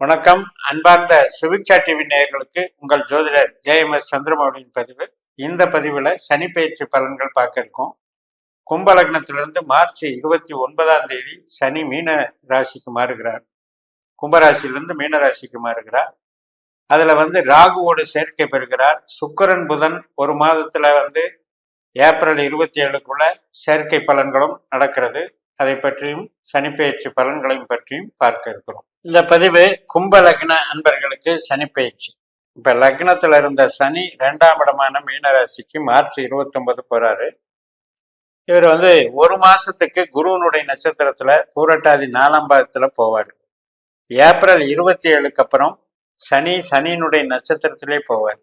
வணக்கம். அன்பார்ந்த சுபிக்ஷா டிவி நேயர்களுக்கு உங்கள் ஜோதிடர் ஜேஎம்எஸ் சந்திரமௌலியின் பதிவு. இந்த பதிவில் சனி பயிற்சி பலன்கள் பார்க்க இருக்கோம். கும்ப லக்னத்திலிருந்து மார்ச் 29ஆம் தேதி சனி மீன ராசிக்கு மாறுகிறார். கும்பராசியிலிருந்து மீன ராசிக்கு மாறுகிறார். அதில் ராகுவோடு சேர்க்கை பெறுகிறார். சுக்கிரன் புதன் ஒரு மாதத்தில் ஏப்ரல் 27க்குள்ள சேர்க்கை பலன்களும் நடக்கிறது. அதை பற்றியும் சனிப்பெயர்ச்சி பலன்களையும் பற்றியும் பார்க்க இருக்கிறோம். இந்த பதிவு கும்ப லக்ன அன்பர்களுக்கு சனிப்பெயர்ச்சி. இப்ப லக்னத்துல இருந்த சனி 2ஆம் இடமான மீனராசிக்கு மார்ச் 29 போறாரு. இவர் ஒரு மாசத்துக்கு குருவனுடைய நட்சத்திரத்துல பூரட்டாதி 4ஆம் பாதத்துல போவார். ஏப்ரல் 27க்கு அப்புறம் சனியினுடைய நட்சத்திரத்திலே போவார்.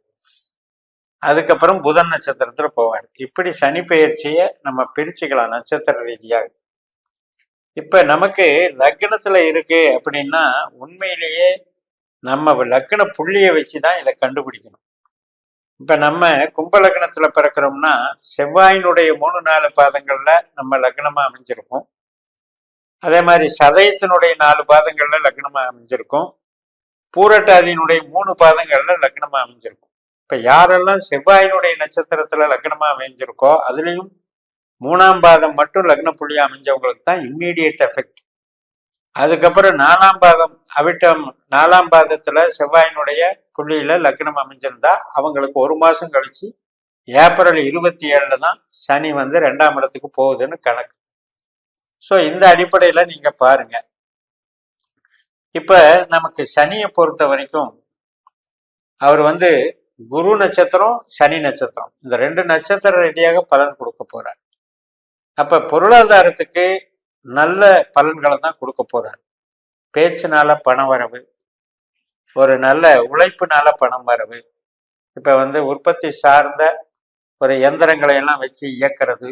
அதுக்கப்புறம் புதன் நட்சத்திரத்துல போவார். இப்படி சனி பெயர்ச்சியை நம்ம பிரிச்சுக்கலாம் நட்சத்திர ரீதியாக. இப்ப நமக்கு லக்னத்துல இருக்கு அப்படின்னா உண்மையிலேயே நம்ம லக்ன புள்ளியை வச்சுதான் இதை கண்டுபிடிக்கணும். இப்ப நம்ம கும்ப லக்னத்துல பிறக்கிறோம்னா செவ்வாயினுடைய 3-4 பாதங்கள்ல நம்ம லக்னமா அமைஞ்சிருக்கும். அதே மாதிரி சதயத்தினுடைய 4 பாதங்கள்ல லக்னமா அமைஞ்சிருக்கும். பூரட்டாதியினுடைய 3 பாதங்கள்ல லக்னமா அமைஞ்சிருக்கும். இப்ப யாரெல்லாம் செவ்வாயினுடைய நட்சத்திரத்துல லக்னமா அமைஞ்சிருக்கோ அதுலயும் 3ஆம் பாதம் மட்டும் லக்ன புள்ளி அமைஞ்சவங்களுக்கு தான் இம்மீடியட் எஃபெக்ட். அதுக்கப்புறம் 4ஆம் பாதம் அவிட்டம் 4ஆம் பாதத்துல செவ்வாயினுடைய புள்ளியில லக்னம் அமைஞ்சிருந்தா அவங்களுக்கு ஒரு மாசம் கழிச்சு ஏப்ரல் 27ல தான் சனி 2ஆம் இடத்துக்கு போகுதுன்னு கணக்கு. ஸோ இந்த அடிப்படையில நீங்க பாருங்க. இப்ப நமக்கு சனியை பொறுத்த வரைக்கும் அவர் குரு நட்சத்திரம் சனி நட்சத்திரம் இந்த 2 நட்சத்திர ரீதியாக பலன் கொடுக்க போறார். அப்ப பொருளாதாரத்துக்கு நல்ல பலன்களை தான் கொடுக்க போறார். பேச்சுனால பண வரவு, ஒரு நல்ல உழைப்புனால பணம் வரவு. இப்ப உற்பத்தி சார்ந்த ஒரு எந்திரங்களை எல்லாம் வச்சு இயக்கிறது,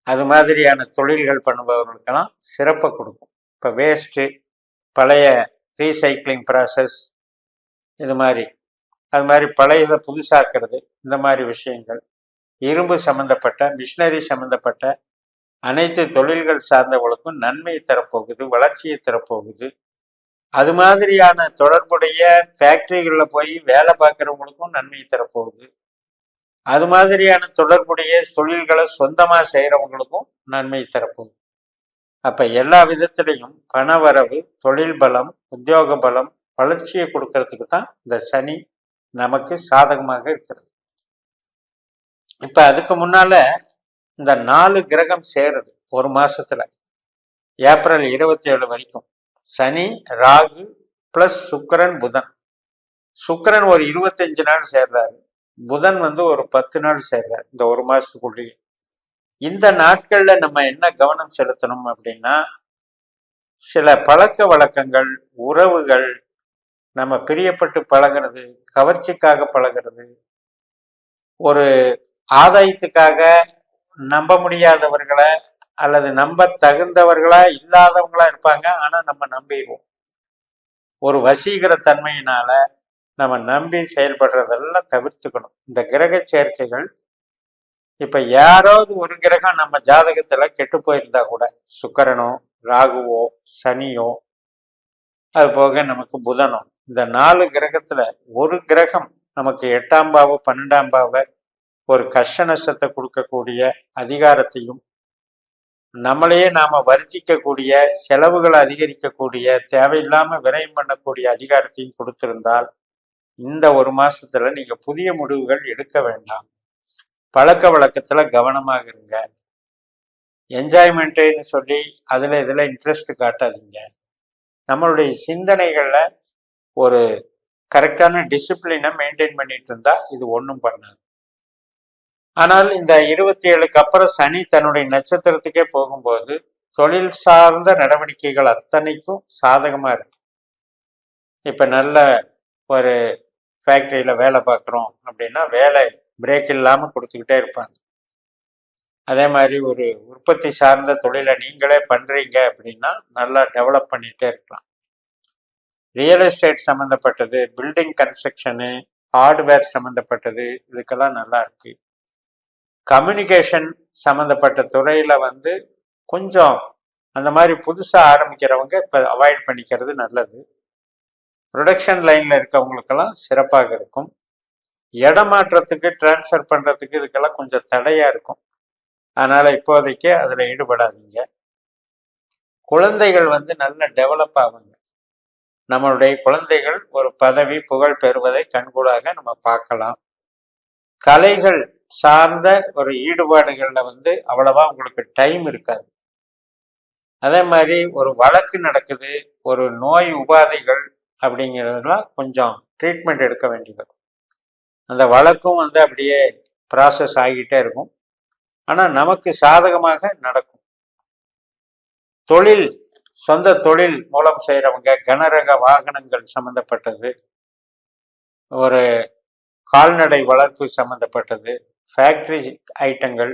அது மாதிரியான தொழில்கள் பண்ணுபவர்களுக்கெல்லாம் சிறப்பை கொடுக்கும். இப்ப வேஸ்ட்டு பழைய ரீசைக்ளிங் ப்ராசஸ் இது மாதிரி, அது மாதிரி பழையதை புதுசாக்குறது, இந்த மாதிரி விஷயங்கள், இரும்பு சம்பந்தப்பட்ட மிஷினரி சம்பந்தப்பட்ட அனைத்து தொழில்கள் சார்ந்தவர்களுக்கும் நன்மையை தரப்போகுது, வளர்ச்சியை தரப்போகுது. அது மாதிரியான தொடர்புடைய ஃபேக்டரிகளில் போய் வேலை பார்க்குறவங்களுக்கும் நன்மையை தரப்போகுது. அது மாதிரியான தொடர்புடைய தொழில்களை சொந்தமாக செய்கிறவங்களுக்கும் நன்மையை தரப்போகுது. அப்போ எல்லா விதத்திலையும் பண வரவு, தொழில் பலம், உத்தியோக பலம், வளர்ச்சியை கொடுக்கறதுக்கு தான் இந்த சனி நமக்கு சாதகமாக இருக்கிறது. இப்ப அதுக்கு முன்னால இந்த 4 கிரகம் சேருது ஒரு மாசத்துல ஏப்ரல் 27 வரைக்கும். சனி, ராகு பிளஸ் சுக்கிரன், புதன். சுக்கிரன் ஒரு 25 நாள் சேர்றாரு. புதன் ஒரு 10 நாள் சேர்றாரு இந்த ஒரு மாசத்துக்குள்ளேயே. இந்த நாட்கள்ல நம்ம என்ன கவனம் செலுத்தணும் அப்படின்னா, சில பழக்க வழக்கங்கள், உறவுகள், நம்ம பிரியப்பட்டு பழகிறது, கவர்ச்சிக்காக பழகிறது, ஒரு ஆதாயத்துக்காக நம்ப முடியாதவர்களை அல்லது நம்ப தகுந்தவர்களா இல்லாதவங்களா இருப்பாங்க. ஆனா நம்ம நம்பிடுவோம். ஒரு வசீகர தன்மையினால நம்ம நம்பி செயல்படுறதெல்லாம் தவிர்த்துக்கணும். இந்த கிரக சேர்க்கைகள் இப்ப யாராவது ஒரு கிரகம் நம்ம ஜாதகத்துல கெட்டு போயிருந்தா கூட, சுக்கிரனோ ராகுவோ சனியோ அது போக நமக்கு புதனோ, இந்த 4 கிரகத்துல ஒரு கிரகம் நமக்கு 8ஆம் பாவ 12ஆம் பாவ ஒரு கஷ்ட நஷ்டத்தை கொடுக்கக்கூடிய அதிகாரத்தையும், நம்மளையே நாம வருத்திக்கக்கூடிய, செலவுகளை அதிகரிக்கக்கூடிய, தேவையில்லாம விரயம் பண்ணக்கூடிய அதிகாரத்தையும் கொடுத்திருந்தால் இந்த ஒரு மாசத்துல நீங்க புதிய முடிவுகள் எடுக்க வேண்டாம். பழக்க வழக்கத்துல கவனமாக இருங்க. என்ஜாய்மெண்ட்டுன்னு சொல்லி அதுல இதுல இன்ட்ரெஸ்ட் காட்டாதீங்க. நம்மளுடைய சிந்தனைகள்ல ஒரு கரெக்டான டிசிப்ளினை மெயின்டைன் பண்ணிட்டு இருந்தா இது ஒன்றும் பண்ணாது. ஆனால் இந்த 27க்கு அப்புறம் சனி தன்னுடைய நட்சத்திரத்துக்கே போகும்போது தொழில் சார்ந்த நடவடிக்கைகள் அத்தனைக்கும் சாதகமா இருக்கு. இப்ப நல்ல ஒரு ஃபேக்டரியில வேலை பார்க்குறோம் அப்படின்னா வேலை பிரேக் இல்லாம கொடுத்துக்கிட்டே இருப்பாங்க. அதே மாதிரி ஒரு உற்பத்தி சார்ந்த தொழிலை நீங்களே பண்றீங்க அப்படின்னா நல்லா டெவலப் பண்ணிட்டே இருக்கலாம். ரியல் எஸ்டேட் சம்மந்தப்பட்டது, பில்டிங் கன்ஸ்ட்ரக்ஷனு, ஹார்ட்வேர் சம்மந்தப்பட்டது, இதுக்கெல்லாம் நல்லா இருக்கு. கம்யூனிகேஷன் சம்மந்தப்பட்ட துறையில கொஞ்சம் அந்த மாதிரி புதுசாக ஆரம்பிக்கிறவங்க இப்போ அவாய்ட் பண்ணிக்கிறது நல்லது. ப்ரொடக்ஷன் லைனில் இருக்கவங்களுக்கெல்லாம் சிறப்பாக இருக்கும். இடமாற்றத்துக்கு டிரான்ஸ்ஃபர் பண்ணுறதுக்கு இதுக்கெல்லாம் கொஞ்சம் தடையாக இருக்கும். அதனால் இப்போதைக்கு அதில் ஈடுபடாதீங்க. குழந்தைகள் நல்ல டெவலப் ஆகுங்க. நம்மளுடைய குழந்தைகள் ஒரு பதவி புகழ் பெறுவதை கண்கூடாக நம்ம பார்க்கலாம். கலைகள் சார்ந்த ஒரு ஈடுபாடுகளில் அவ்வளவா உங்களுக்கு டைம் இருக்காது. அதே மாதிரி ஒரு வழக்கு நடக்குது, ஒரு நோய் உபாதைகள் அப்படிங்கிறதுலாம் கொஞ்சம் ட்ரீட்மெண்ட் எடுக்க வேண்டியது. அந்த வழக்கும் அப்படியே ப்ராசஸ் ஆகிட்டே இருக்கும். ஆனால் நமக்கு சாதகமாக நடக்கும். தொழில், சொந்த தொழில் மூலம் செய்கிறவங்க, கனரக வாகனங்கள் சம்மந்தப்பட்டது, ஒரு கால்நடை வளர்ப்பு சம்மந்தப்பட்டது, ஃபேக்ட்ரி ஐட்டங்கள்,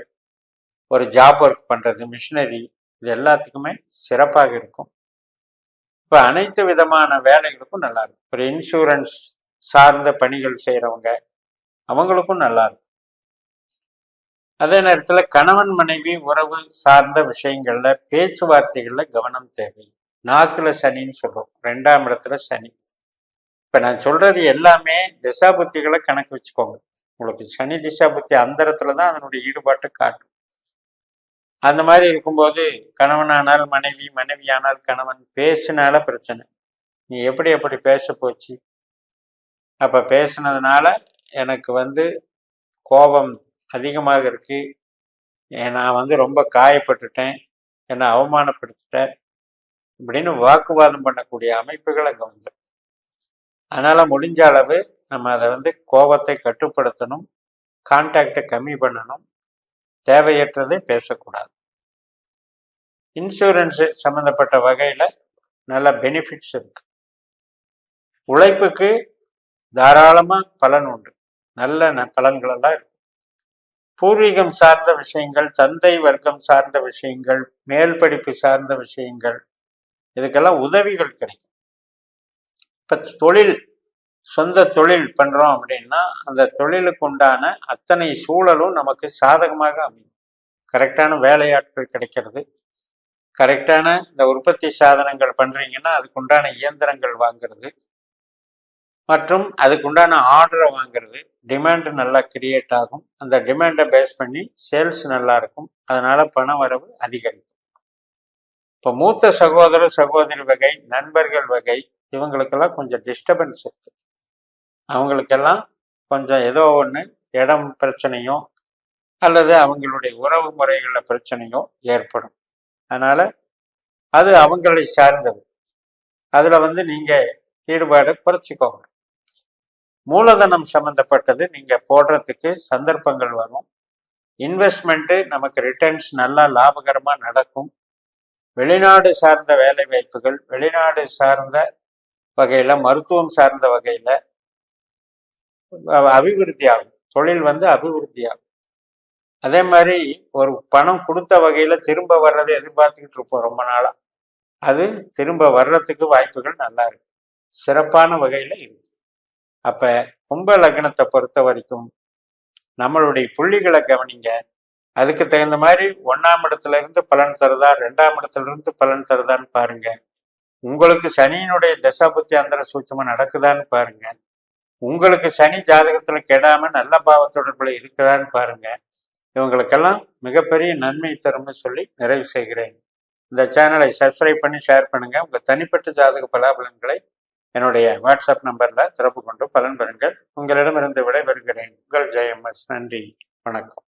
ஒரு ஜாப் ஒர்க் பண்ணுறது, மிஷினரி, இது எல்லாத்துக்குமே சிறப்பாக இருக்கும். இப்போ அனைத்து விதமான வேலைகளுக்கும் நல்லா இருக்கும். ஒரு இன்சூரன்ஸ் சார்ந்த பணிகள் செய்கிறவங்க அவங்களுக்கும் நல்லா இருக்கும். அதே நேரத்தில் கணவன் மனைவி உறவு சார்ந்த விஷயங்கள்ல பேச்சுவார்த்தைகள்ல கவனம் தேவை. நாக்குல சனின்னு சொல்றோம், 2ஆம் இடத்துல சனி. இப்ப நான் சொல்றது எல்லாமே திசாபுத்திகளை கணக்கு வச்சுக்கோங்க. உங்களுக்கு சனி திசாபுத்தி அந்தரத்துல தான் அதனுடைய ஈடுபாட்டை காட்டும். அந்த மாதிரி இருக்கும்போது கணவனானால் மனைவி, மனைவியானால் கணவன், பேசினால பிரச்சனை. நீ எப்படி பேச போச்சு, அப்ப பேசுனதுனால எனக்கு கோபம் அதிகமாக இருக்கு, நான் ரொம்ப காயப்பட்டுட்டேன், என்னை அவமானப்படுத்திட்டேன் இப்படின்னு வாக்குவாதம் பண்ணக்கூடிய அமைப்புகள் அங்கே வந்துடும். அதனால முடிஞ்ச அளவு நம்ம அதை கோபத்தை கட்டுப்படுத்தணும், கான்டாக்டை கம்மி பண்ணணும், தேவையற்றதை பேசக்கூடாது. இன்சூரன்ஸு சம்மந்தப்பட்ட வகையில் நல்ல பெனிஃபிட்ஸ் இருக்கு. உழைப்புக்கு தாராளமாக பலன் உண்டு, நல்ல பலன்களெல்லாம் இருக்கு. பூர்வீகம் சார்ந்த விஷயங்கள், தந்தை வர்க்கம் சார்ந்த விஷயங்கள், மேல் படிப்பு சார்ந்த விஷயங்கள், இதுக்கெல்லாம் உதவிகள் கிடைக்கும். இப்போ தொழில், சொந்த தொழில் பண்ணுறோம் அப்படின்னா அந்த தொழிலுக்கு உண்டான அத்தனை சூழலும் நமக்கு சாதகமாக அமையும். கரெக்டான வேலையாட்கள் கிடைக்கிறது, கரெக்டான இந்த உற்பத்தி சாதனங்கள் பண்ணுறீங்கன்னா அதுக்குண்டான இயந்திரங்கள் வாங்கிறது மற்றும் அதுக்குண்டான ஆர்டரை வாங்கிறது, டிமாண்டு நல்லா கிரியேட் ஆகும். அந்த டிமாண்டை பேஸ் பண்ணி சேல்ஸ் நல்லா இருக்கும். அதனால பண வரவு அதிகரிக்கும். இப்போ மூத்த சகோதர சகோதரி வகை, நண்பர்கள் வகை, இவங்களுக்கெல்லாம் கொஞ்சம் டிஸ்டர்பன்ஸ் இருக்கு. அவங்களுக்கெல்லாம் கொஞ்சம் ஏதோ ஒன்று இடம் பிரச்சனையோ அல்லது அவங்களுடைய உறவு முறைகளில் பிரச்சனையோ ஏற்படும். அதனால அது அவங்களை சார்ந்தது. அதில் நீங்கள் ஈடுபாடை குறைச்சிக்கோங்க. மூலதனம் சம்மந்தப்பட்டது நீங்கள் போடுறதுக்கு சந்தர்ப்பங்கள் வரும். இன்வெஸ்ட்மெண்ட்டு நமக்கு ரிட்டர்ன்ஸ் நல்லா லாபகரமாக நடக்கும். வெளிநாடு சார்ந்த வேலை வாய்ப்புகள், வெளிநாடு சார்ந்த வகையில், மருத்துவம் சார்ந்த வகையில் அபிவிருத்தி ஆகும். தொழில் அபிவிருத்தி ஆகும். அதே மாதிரி ஒரு பணம் கொடுத்த வகையில் திரும்ப வர்றதை எதிர்பார்த்துக்கிட்டு இருப்போம் ரொம்ப நாளாக. அது திரும்ப வர்றதுக்கு வாய்ப்புகள் நல்லா இருக்கு, சிறப்பான வகையில் இருக்கு. அப்போ கும்ப லக்னத்தை பொறுத்த வரைக்கும் நம்மளுடைய புள்ளிகளை கவனிங்க. அதுக்கு தகுந்த மாதிரி 1ஆம் இடத்துல இருந்து பலன் தருதா, 2ஆம் இடத்துல இருந்து பலன் தருதான்னு பாருங்க. உங்களுக்கு சனியினுடைய தசாபுத்தி அந்தர சூட்சமா நடக்குதான்னு பாருங்க. உங்களுக்கு சனி ஜாதகத்துல கெடாம நல்ல பாவ தொடர்புல இருக்குதான்னு பாருங்க. இவங்களுக்கெல்லாம் மிகப்பெரிய நன்மை தரும்னு சொல்லி நிறைவு செய்கிறேன். இந்த சேனலை சப்ஸ்கிரைப் பண்ணி ஷேர் பண்ணுங்க. உங்க தனிப்பட்ட ஜாதக பலாபலன்களை என்னுடைய வாட்ஸ்அப் நம்பர்ல தொடர்பு கொண்டு பலன் பெறுங்கள். உங்களிடமிருந்து விடைபெறுகிறேன். உங்கள் ஜெயம்எஸ். நன்றி, வணக்கம்.